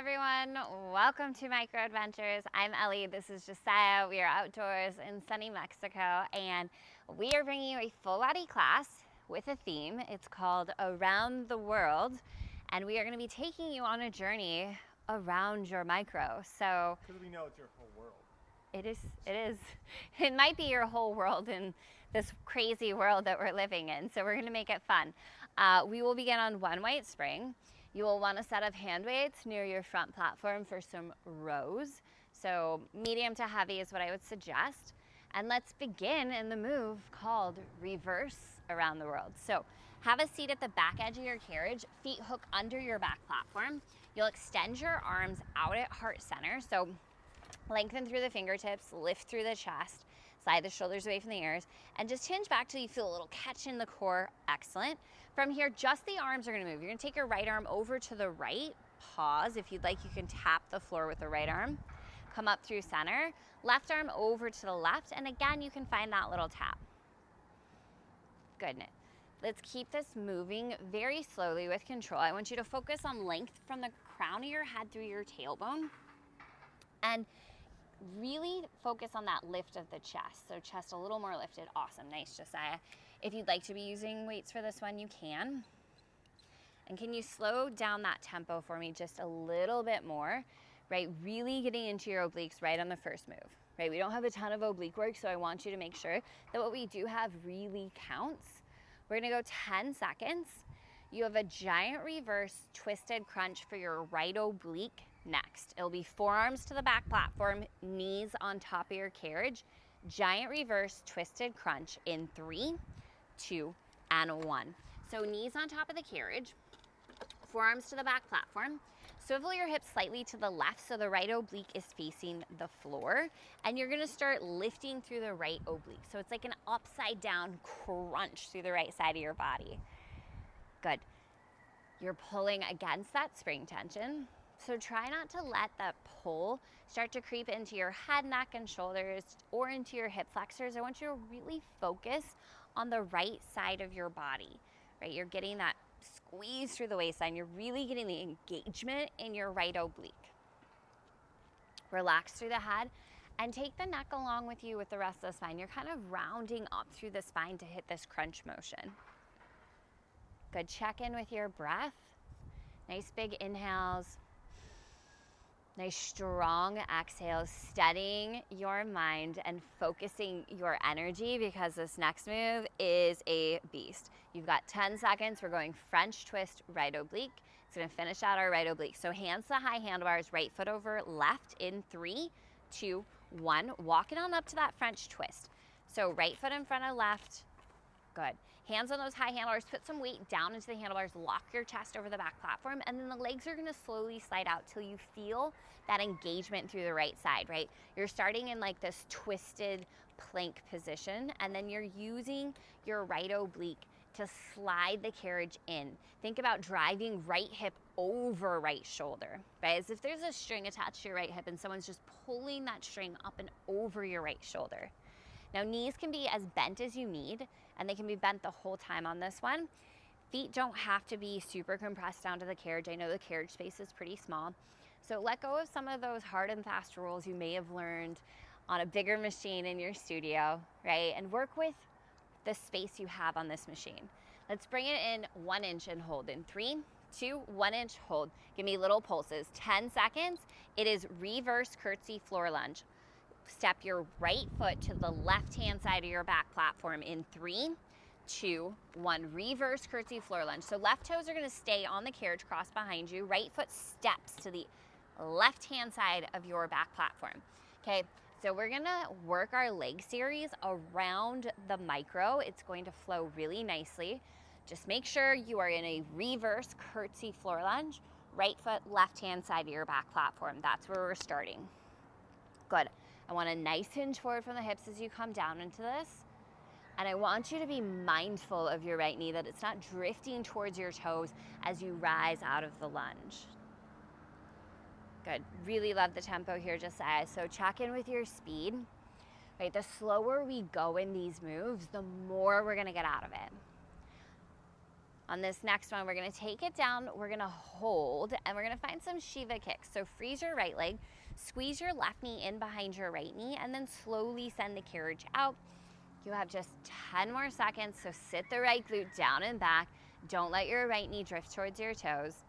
everyone, welcome to Micro Adventures. I'm Ellie, this is Josiah. We are outdoors in sunny Mexico and we are bringing you a full body class with a theme. It's called Around the World and we are going to be taking you on a journey around your micro. So, because we know it's your whole world. It is. It might be your whole world in this crazy world that we're living in. So we're going to make it fun. We will begin on one weight spring. You will want a set of hand weights near your front platform for some rows. So medium to heavy is what I would suggest. And let's begin in the move called reverse around the world. So have a seat at the back edge of your carriage, feet hook under your back platform. You'll extend your arms out at heart center. So lengthen through the fingertips, lift through the chest, slide the shoulders away from the ears, and just hinge back till you feel a little catch in the core. Excellent. From here, just the arms are gonna move. You're gonna take your right arm over to the right, pause. If you'd like, you can tap the floor with the right arm. Come up through center, left arm over to the left, and again, you can find that little tap. Good. Let's keep this moving very slowly with control. I want you to focus on length from the crown of your head through your tailbone, and really focus on that lift of the chest. So chest a little more lifted. Awesome, nice, Josiah. If you'd like to be using weights for this one, you can. And can you slow down that tempo for me just a little bit more, right? Really getting into your obliques right on the first move, right? We don't have a ton of oblique work, so I want you to make sure that what we do have really counts. We're gonna go 10 seconds. You have a giant reverse twisted crunch for your right oblique next. It'll be forearms to the back platform, knees on top of your carriage, giant reverse twisted crunch in 3, 2, and 1. So knees on top of the carriage, forearms to the back platform, swivel your hips slightly to the left so the right oblique is facing the floor, and you're gonna start lifting through the right oblique. So it's like an upside down crunch through the right side of your body. Good. You're pulling against that spring tension. So try not to let that pull start to creep into your head, neck, and shoulders or into your hip flexors. I want you to really focus on the right side of your body, right? You're getting that squeeze through the waistline. You're really getting the engagement in your right oblique. Relax through the head and take the neck along with you with the rest of the spine. You're kind of rounding up through the spine to hit this crunch motion. Good, check in with your breath. Nice big inhales. Nice strong exhales, steadying your mind and focusing your energy because this next move is a beast. You've got 10 seconds. We're going French twist, right oblique. It's gonna finish out our right oblique. So hands to high handlebars, right foot over left in 3, 2, 1. Walk it on up to that French twist. So right foot in front of left. Good. Hands on those high handlebars, put some weight down into the handlebars, lock your chest over the back platform, and then the legs are gonna slowly slide out till you feel that engagement through the right side, right? You're starting in like this twisted plank position, and then you're using your right oblique to slide the carriage in. Think about driving right hip over right shoulder, right? As if there's a string attached to your right hip and someone's just pulling that string up and over your right shoulder. Now, knees can be as bent as you need, and they can be bent the whole time on this one. Feet don't have to be super compressed down to the carriage. I know the carriage space is pretty small. So let go of some of those hard and fast rules you may have learned on a bigger machine in your studio, right? And work with the space you have on this machine. Let's bring it in 1 inch and hold in 3, 2, 1 inch, hold. Give me little pulses, 10 seconds. It is reverse curtsy floor lunge. Step your right foot to the left-hand side of your back platform in 3, 2, 1. Reverse curtsy floor lunge. So left toes are gonna stay on the carriage crossed behind you. Right foot steps to the left-hand side of your back platform. Okay, so we're gonna work our leg series around the micro. It's going to flow really nicely. Just make sure you are in a reverse curtsy floor lunge. Right foot, left-hand side of your back platform. That's where we're starting. Good. I want a nice hinge forward from the hips as you come down into this. And I want you to be mindful of your right knee, that it's not drifting towards your toes as you rise out of the lunge. Good. Really love the tempo here, Josiah. So check in with your speed. Right? The slower we go in these moves, the more we're gonna get out of it. On this next one, we're gonna take it down, we're gonna hold, and we're gonna find some Shiva kicks. So freeze your right leg, squeeze your left knee in behind your right knee, and then slowly send the carriage out. You have just 10 more seconds, so sit the right glute down and back. Don't let your right knee drift towards your toes.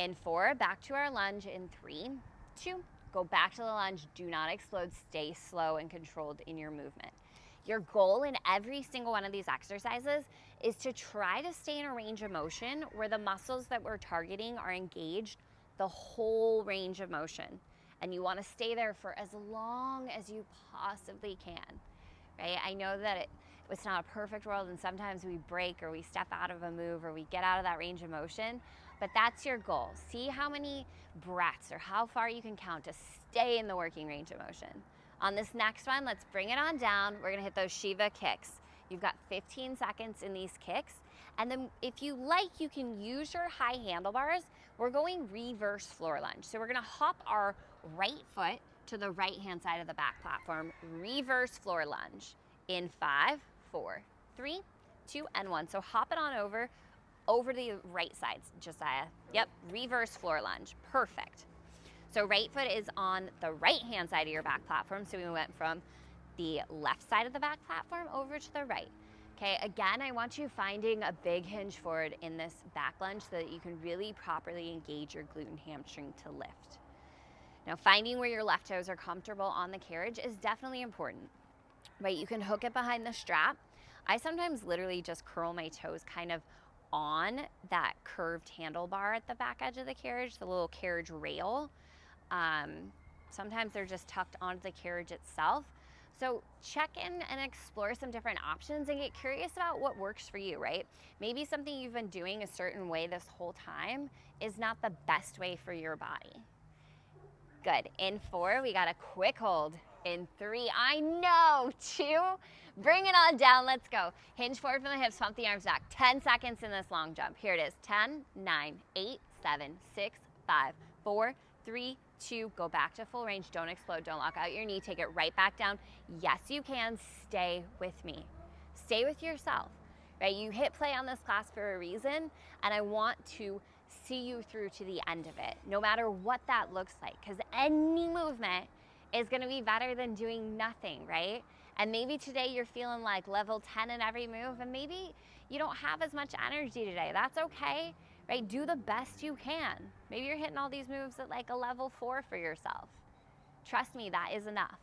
In 4, back to our lunge. In 3, 2, go back to the lunge. Do not explode. Stay slow and controlled in your movement. Your goal in every single one of these exercises is to try to stay in a range of motion where the muscles that we're targeting are engaged the whole range of motion. And you want to stay there for as long as you possibly can, right? I know that it's not a perfect world, and sometimes we break or we step out of a move or we get out of that range of motion, but that's your goal. See how many breaths or how far you can count to stay in the working range of motion. On this next one, let's bring it on down. We're gonna hit those Shiva kicks. You've got 15 seconds in these kicks. And then if you like, you can use your high handlebars. We're going reverse floor lunge. So we're gonna hop our right foot to the right-hand side of the back platform, reverse floor lunge. In 5, 4, 3, 2, and 1. So hop it on over to the right side, Josiah. Yep, reverse floor lunge, perfect. So right foot is on the right-hand side of your back platform. So we went from the left side of the back platform over to the right. Okay, again, I want you finding a big hinge forward in this back lunge so that you can really properly engage your glute and hamstring to lift. Now, finding where your left toes are comfortable on the carriage is definitely important, right? You can hook it behind the strap. I sometimes literally just curl my toes kind of on that curved handlebar at the back edge of the carriage, the little carriage rail. Sometimes they're just tucked onto the carriage itself. So check in and explore some different options and get curious about what works for you, right? Maybe something you've been doing a certain way this whole time is not the best way for your body. Good. In 4, we got a quick hold. In 3, I know. 2, bring it on down. Let's go. Hinge forward from the hips, pump the arms back. 10 seconds in this long jump. Here it is. 10, 9, 8, 7, 6, 5, 4, 3, 2, go back to full range. Don't explode. Don't lock out your knee. Take it right back down. Yes, you can. Stay with me. Stay with yourself, right? You hit play on this class for a reason, and I want to see you through to the end of it, no matter what that looks like, because any movement is going to be better than doing nothing, right? And maybe today you're feeling like level 10 in every move, and maybe you don't have as much energy today. That's okay, right? Do the best you can. Maybe you're hitting all these moves at like a level 4 for yourself. Trust me, that is enough.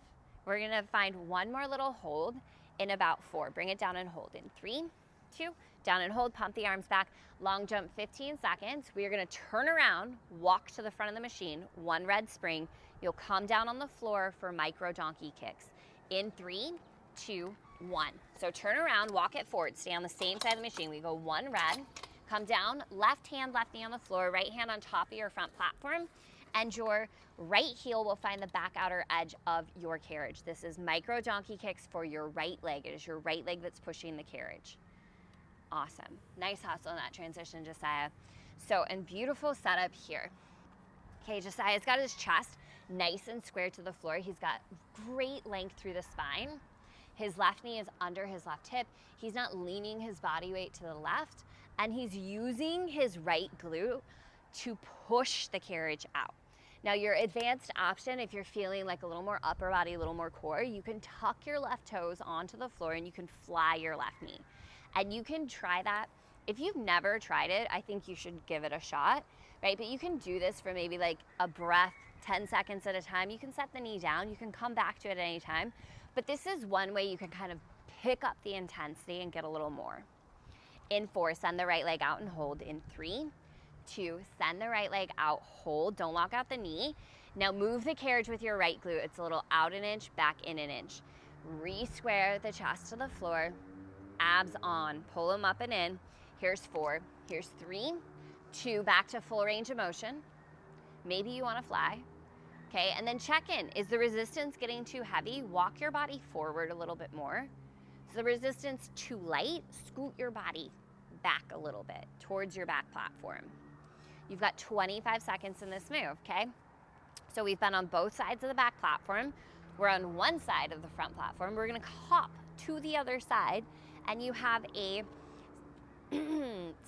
We're gonna find one more little hold in about 4. Bring it down and hold in 3, 2, down and hold, pump the arms back. Long jump, 15 seconds. We are gonna turn around, walk to the front of the machine, 1 red spring. You'll come down on the floor for micro donkey kicks. In 3, 2, 1. So turn around, walk it forward, stay on the same side of the machine. We go 1 red, come down, left hand, left knee on the floor, right hand on top of your front platform, and your right heel will find the back outer edge of your carriage. This is micro donkey kicks for your right leg. It is your right leg that's pushing the carriage. Awesome. Nice hustle in that transition, Josiah. So, and beautiful setup here. Okay, Josiah's got his chest nice and square to the floor. He's got great length through the spine. His left knee is under his left hip. He's not leaning his body weight to the left, and he's using his right glute to push the carriage out. Now, your advanced option, if you're feeling like a little more upper body, a little more core, you can tuck your left toes onto the floor and you can fly your left knee. And you can try that. If you've never tried it, I think you should give it a shot, right? But you can do this for maybe like a breath, 10 seconds at a time. You can set the knee down. You can come back to it at any time. But this is one way you can kind of pick up the intensity and get a little more. In 4, send the right leg out and hold. In 3, 2, send the right leg out, hold. Don't lock out the knee. Now move the carriage with your right glute. It's a little out an inch, back in an inch. Re-square the chest to the floor. Abs on. Pull them up and in. Here's 4. Here's 3, 2, back to full range of motion. Maybe you want to fly. Okay, and then check in. Is the resistance getting too heavy? Walk your body forward a little bit more. Is the resistance too light? Scoot your body back a little bit towards your back platform. You've got 25 seconds in this move, okay? So we've been on both sides of the back platform. We're on one side of the front platform. We're gonna hop to the other side, and you have a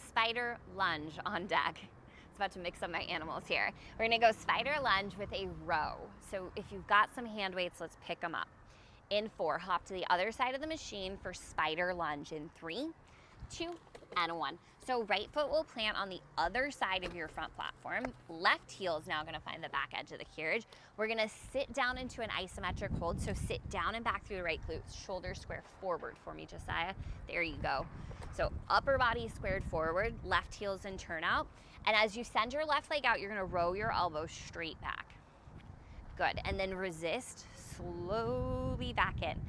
spider lunge on deck. It's about to mix up my animals here. We're gonna go spider lunge with a row. So if you've got some hand weights, let's pick them up. In 4, hop to the other side of the machine for spider lunge in 3, 2, and 1. So right foot will plant on the other side of your front platform. Left heel is now gonna find the back edge of the carriage. We're gonna sit down into an isometric hold. So sit down and back through the right glutes. Shoulders square forward for me, Josiah. There you go. So upper body squared forward, left heels and turn out. And as you send your left leg out, you're gonna row your elbows straight back. Good, and then resist, slowly back in.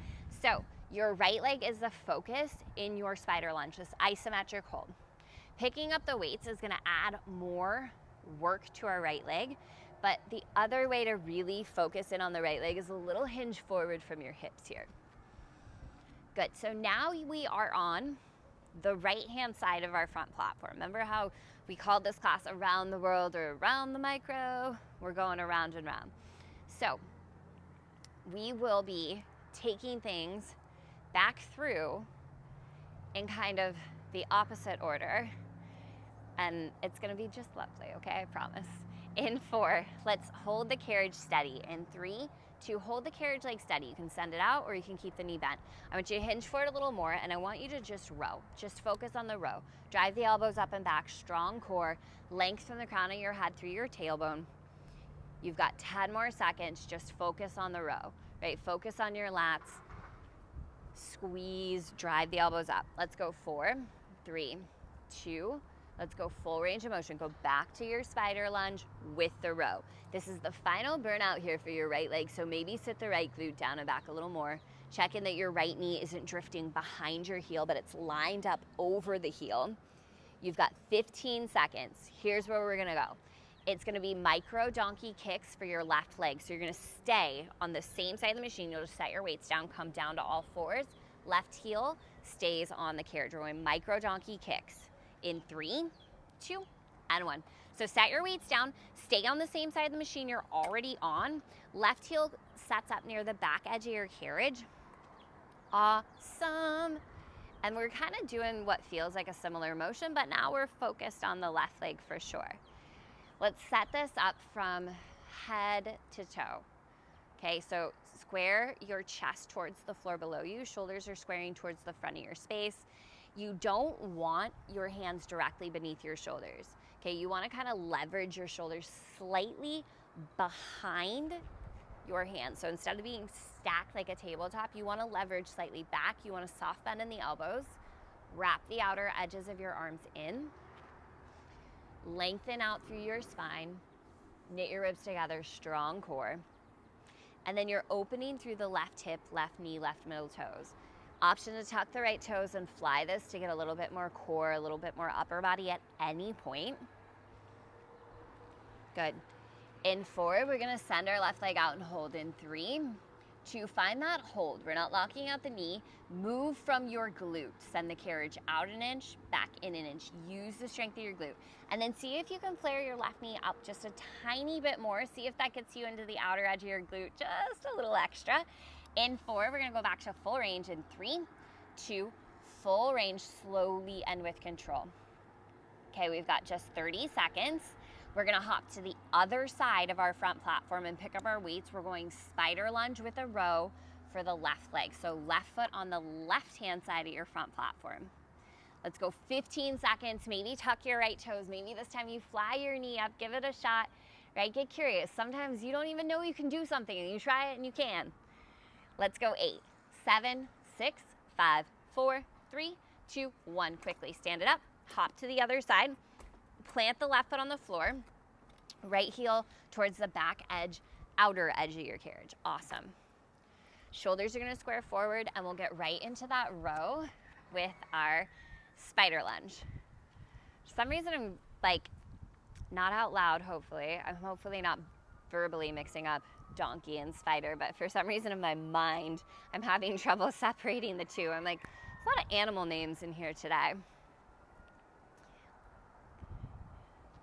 So your right leg is the focus in your spider lunge, this isometric hold. Picking up the weights is gonna add more work to our right leg, but the other way to really focus in on the right leg is a little hinge forward from your hips here. Good, so now we are on the right-hand side of our front platform. Remember how we called this class around the world or around the micro? We're going around and round. So we will be taking things back through in kind of the opposite order, and it's gonna be just lovely, okay, I promise. In 4, let's hold the carriage steady. In 3, 2, hold the carriage leg steady. You can send it out or you can keep the knee bent. I want you to hinge forward a little more, and I want you to just row. Just focus on the row. Drive the elbows up and back, strong core, length from the crown of your head through your tailbone. You've got 10 more seconds, just focus on the row, right? Focus on your lats, squeeze, drive the elbows up. Let's go 4, 3, 2, let's go full range of motion. Go back to your spider lunge with the row. This is the final burnout here for your right leg, so maybe sit the right glute down and back a little more. Check in that your right knee isn't drifting behind your heel, but it's lined up over the heel. You've got 15 seconds. Here's where we're gonna go. It's gonna be micro donkey kicks for your left leg. So you're gonna stay on the same side of the machine. You'll just set your weights down, come down to all fours. Left heel stays on the carriage. We're going micro donkey kicks in 3, 2, and 1. So set your weights down, stay on the same side of the machine you're already on. Left heel sets up near the back edge of your carriage. Awesome. And we're kind of doing what feels like a similar motion, but now we're focused on the left leg for sure. Let's set this up from head to toe. Okay, so square your chest towards the floor below you. Shoulders are squaring towards the front of your space. You don't want your hands directly beneath your shoulders. Okay, you want to kind of leverage your shoulders slightly behind your hands. So instead of being stacked like a tabletop, you want to leverage slightly back. You want to soft bend in the elbows. Wrap the outer edges of your arms in. Lengthen out through your spine, knit your ribs together, strong core. And then you're opening through the left hip, left knee, left middle toes. Option to tuck the right toes and fly this to get a little bit more core, a little bit more upper body at any point. Good. In 4, we're gonna send our left leg out and hold in 3. To find that hold, we're not locking out the knee, move from your glute. Send the carriage out an inch, back in an inch. Use the strength of your glute. And then see if you can flare your left knee up just a tiny bit more. See if that gets you into the outer edge of your glute, just a little extra. In 4, we're gonna go back to full range in 3, 2, full range, slowly and with control. Okay, we've got just 30 seconds. We're gonna hop to the other side of our front platform and pick up our weights. We're going spider lunge with a row for the left leg. So left foot on the left-hand side of your front platform. Let's go 15 seconds. Maybe tuck your right toes. Maybe this time you fly your knee up, give it a shot, right? Get curious. Sometimes you don't even know you can do something and you try it and you can. Let's go 8, 7, 6, 5, 4, 3, 2, 1. Quickly stand it up, hop to the other side. Plant the left foot on the floor, right heel towards the back edge, outer edge of your carriage. Awesome. Shoulders are gonna square forward and we'll get right into that row with our spider lunge. For some reason I'm like, not out loud hopefully, I'm hopefully not verbally mixing up donkey and spider, but for some reason in my mind, I'm having trouble separating the two. I'm like, there's a lot of animal names in here today.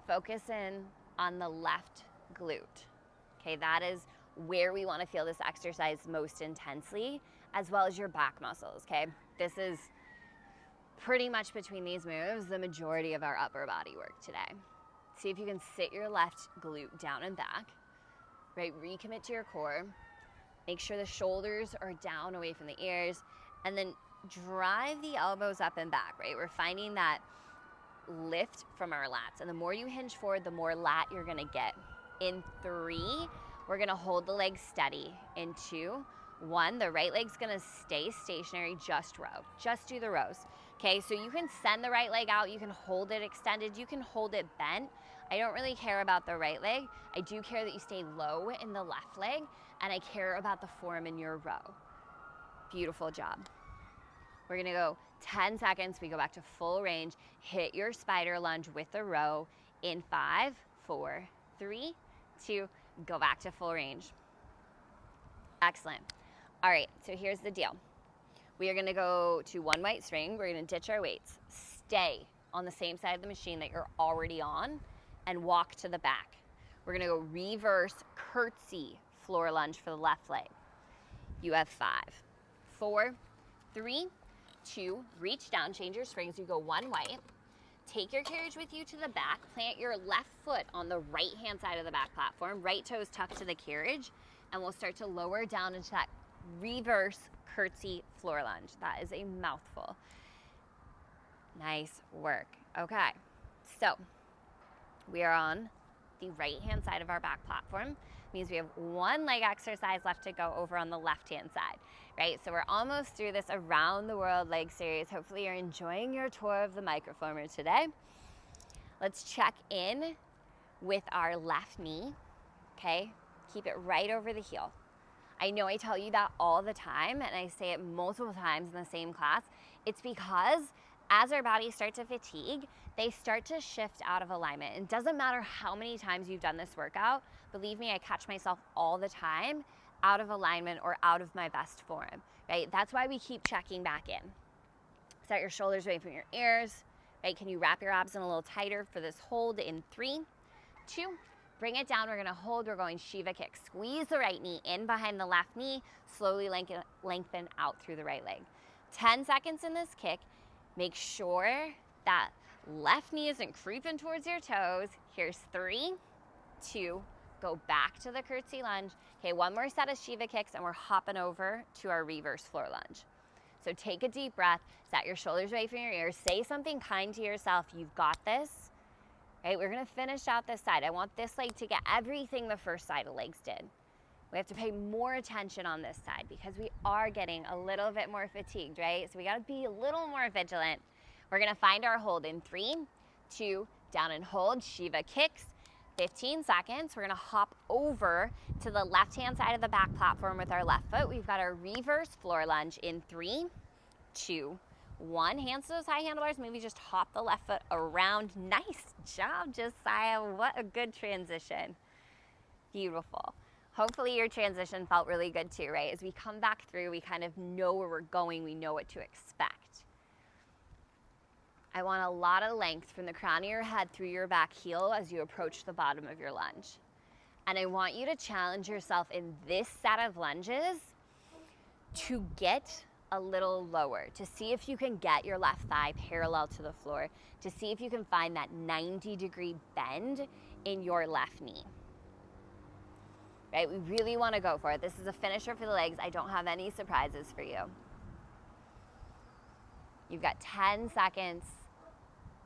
Focus in on the left glute. Okay, that is where we want to feel this exercise most intensely, as well as your back muscles, okay? This is pretty much between these moves, the majority of our upper body work today. See if you can sit your left glute down and back, right? Recommit to your core. Make sure the shoulders are down away from the ears, and then drive the elbows up and back, right? We're finding that lift from our lats, and the more you hinge forward, the more lat you're gonna get. In 3, we're gonna hold the legs steady. In 2, 1, the right leg's gonna stay stationary, just row. Just do the rows. Okay, so you can send the right leg out, you can hold it extended, you can hold it bent. I don't really care about the right leg. I do care that you stay low in the left leg, and I care about the form in your row. Beautiful job. We're gonna go 10 seconds, we go back to full range, hit your spider lunge with the row in 5, 4, 3, 2, go back to full range. Excellent. All right, so here's the deal. We are gonna go to one white string, we're gonna ditch our weights. Stay on the same side of the machine that you're already on and walk to the back. We're gonna go reverse curtsy floor lunge for the left leg. You have 5, 4, 3, 2, reach down, change your springs, you go one white. Take your carriage with you to the back, plant your left foot on the right hand side of the back platform, right toes tucked to the carriage, and we'll start to lower down into that reverse curtsy floor lunge. That is a mouthful. Nice work. Okay, so we are on the right hand side of our back platform. Means we have one leg exercise left to go over on the left hand side, right? So we're almost through this around the world leg series. Hopefully you're enjoying your tour of the Microformer today. Let's check in with our left knee, okay? Keep it right over the heel. I know I tell you that all the time, and I say it multiple times in the same class. It's because as our bodies start to fatigue, they start to shift out of alignment. It doesn't matter how many times you've done this workout. Believe me, I catch myself all the time out of alignment or out of my best form, right? That's why we keep checking back in. Set your shoulders away from your ears, right? Can you wrap your abs in a little tighter for this hold in 3, 2, bring it down. We're gonna hold, we're going Shiva kick. Squeeze the right knee in behind the left knee, slowly lengthen out through the right leg. 10 seconds in this kick. Make sure that left knee isn't creeping towards your toes. Here's 3, 2, go back to the curtsy lunge. Okay, one more set of Shiva kicks and we're hopping over to our reverse floor lunge. So take a deep breath, set your shoulders away from your ears, say something kind to yourself. You've got this, right? We're gonna finish out this side. I want this leg to get everything the first side of legs did. We have to pay more attention on this side because we are getting a little bit more fatigued, right? So we gotta be a little more vigilant. We're gonna find our hold in 3, 2, down and hold, Shiva kicks. 15 seconds, we're gonna hop over to the left-hand side of the back platform with our left foot. We've got our reverse floor lunge in 3, 2, 1. Hands to those high handlebars, maybe just hop the left foot around. Nice job, Josiah. What a good transition. Beautiful. Hopefully your transition felt really good too, right? As we come back through, we kind of know where we're going, we know what to expect. I want a lot of length from the crown of your head through your back heel as you approach the bottom of your lunge. And I want you to challenge yourself in this set of lunges to get a little lower, to see if you can get your left thigh parallel to the floor, to see if you can find that 90-degree bend in your left knee. Right, we really want to go for it. This is a finisher for the legs. I don't have any surprises for you. You've got 10 seconds.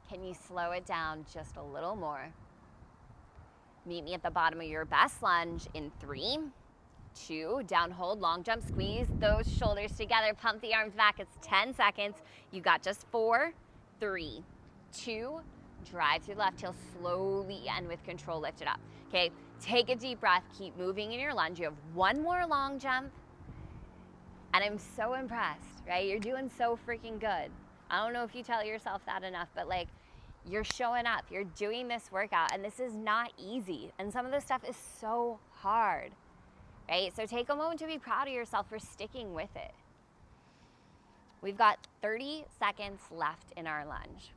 Can you slow it down just a little more? Meet me at the bottom of your best lunge in 3, 2, down hold, long jump, squeeze those shoulders together, pump the arms back. It's 10 seconds. You got just 4, 3, 2, drive through the left heel, slowly and with control, lift it up. Okay, take a deep breath, keep moving in your lunge. You have one more long jump, and I'm so impressed, right? You're doing so freaking good. I don't know if you tell yourself that enough, but like, you're showing up, you're doing this workout, and this is not easy. And some of this stuff is so hard, right? So take a moment to be proud of yourself for sticking with it. We've got 30 seconds left in our lunge.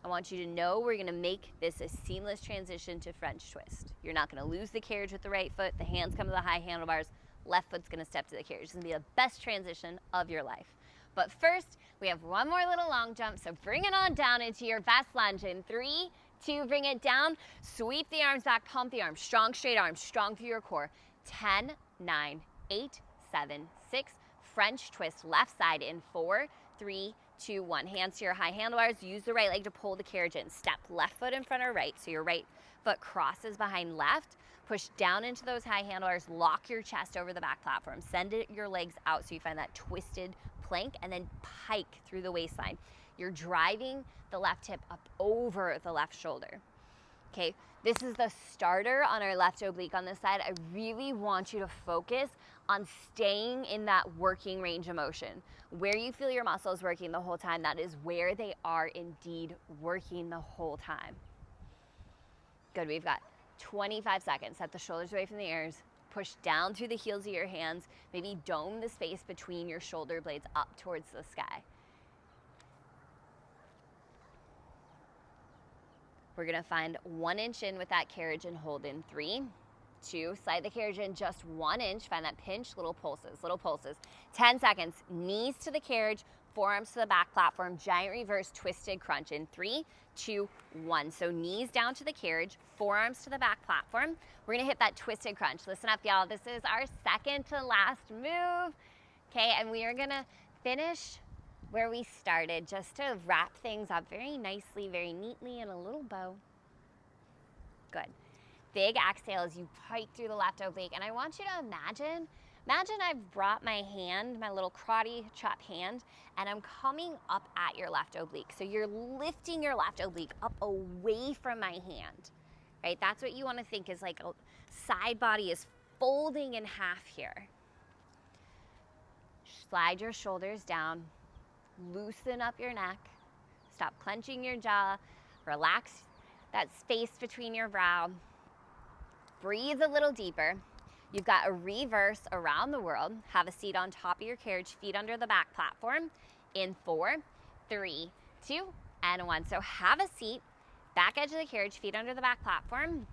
I want you to know we're gonna make this a seamless transition to French twist. You're not gonna lose the carriage with the right foot, the hands come to the high handlebars, left foot's gonna step to the carriage. It's gonna be the best transition of your life. But first, we have one more little long jump, so bring it on down into your best lunge in 3, 2, bring it down, sweep the arms back, pump the arms, strong straight arms, strong through your core. 10, 9, 8, 7, 6, French twist left side in 4, 3, 2, 1. Hands to your high handlebars, use the right leg to pull the carriage in. Step left foot in front or right, so your right foot crosses behind left. Push down into those high handlebars, lock your chest over the back platform. Send your legs out so you find that twisted plank, and then pike through the waistline. You're driving the left hip up over the left shoulder. Okay, this is the starter on our left oblique on this side. I really want you to focus on staying in that working range of motion. Where you feel your muscles working the whole time, that is where they are indeed working the whole time. Good, we've got 25 seconds. Set the shoulders away from the ears. Push down through the heels of your hands. Maybe dome the space between your shoulder blades up towards the sky. We're gonna find 1 inch in with that carriage and hold in 3, 2, slide the carriage in just 1 inch, find that pinch, little pulses, little pulses. 10 seconds, knees to the carriage, forearms to the back platform, giant reverse twisted crunch in 3, 2, 1. So knees down to the carriage, forearms to the back platform. We're gonna hit that twisted crunch. Listen up, y'all. This is our second to last move. Okay, and we are gonna finish where we started, just to wrap things up very nicely, very neatly in a little bow. Good. Big exhale as you pike through the left oblique. And I want you to imagine I've brought my hand, my little karate chop hand, and I'm coming up at your left oblique. So you're lifting your left oblique up away from my hand, right? That's what you want to think is like a side body is folding in half here. Slide your shoulders down, loosen up your neck, stop clenching your jaw, relax that space between your brow. Breathe a little deeper. You've got a reverse around the world. Have a seat on top of your carriage, feet under the back platform in 4, 3, 2, and 1. So have a seat, back edge of the carriage, feet under the back platform.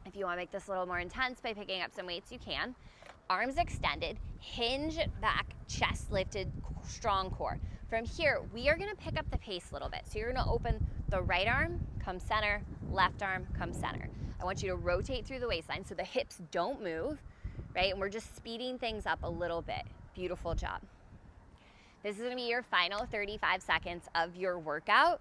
If you want to make this a little more intense by picking up some weights, you can. Arms extended, hinge back, chest lifted, strong core. From here, we are gonna pick up the pace a little bit. So you're gonna open the right arm, come center, left arm, come center. I want you to rotate through the waistline so the hips don't move, right? And we're just speeding things up a little bit. Beautiful job. This is gonna be your final 35 seconds of your workout.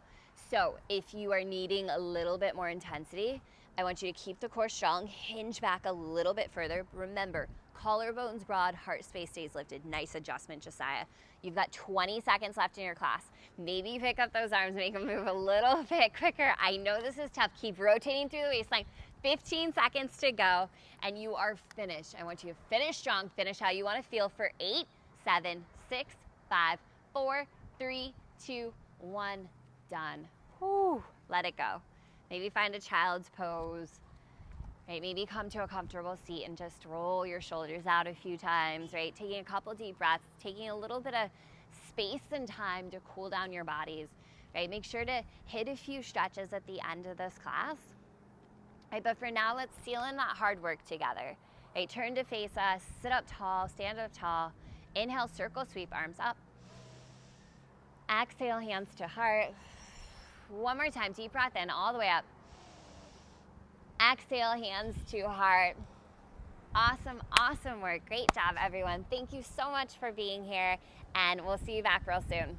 So if you are needing a little bit more intensity, I want you to keep the core strong, hinge back a little bit further. Remember, collarbones broad, heart space stays lifted. Nice adjustment, Josiah. You've got 20 seconds left in your class. Maybe pick up those arms, make them move a little bit quicker. I know this is tough. Keep rotating through the waistline. 15 seconds to go, and you are finished. I want you to finish strong, finish how you want to feel for 8, 7, 6, 5, 4, 3, 2, 1, done. Whew, let it go. Maybe find a child's pose. Right, maybe come to a comfortable seat and just roll your shoulders out a few times, right? Taking a couple deep breaths, taking a little bit of space and time to cool down your bodies, right? Make sure to hit a few stretches at the end of this class, right? But for now, let's seal in that hard work together, right? Turn to face us, sit up tall, stand up tall. Inhale, circle, sweep, arms up. Exhale, hands to heart. One more time, deep breath in, all the way up. Exhale, hands to heart. Awesome, awesome work. Great job, everyone. Thank you so much for being here, and we'll see you back real soon.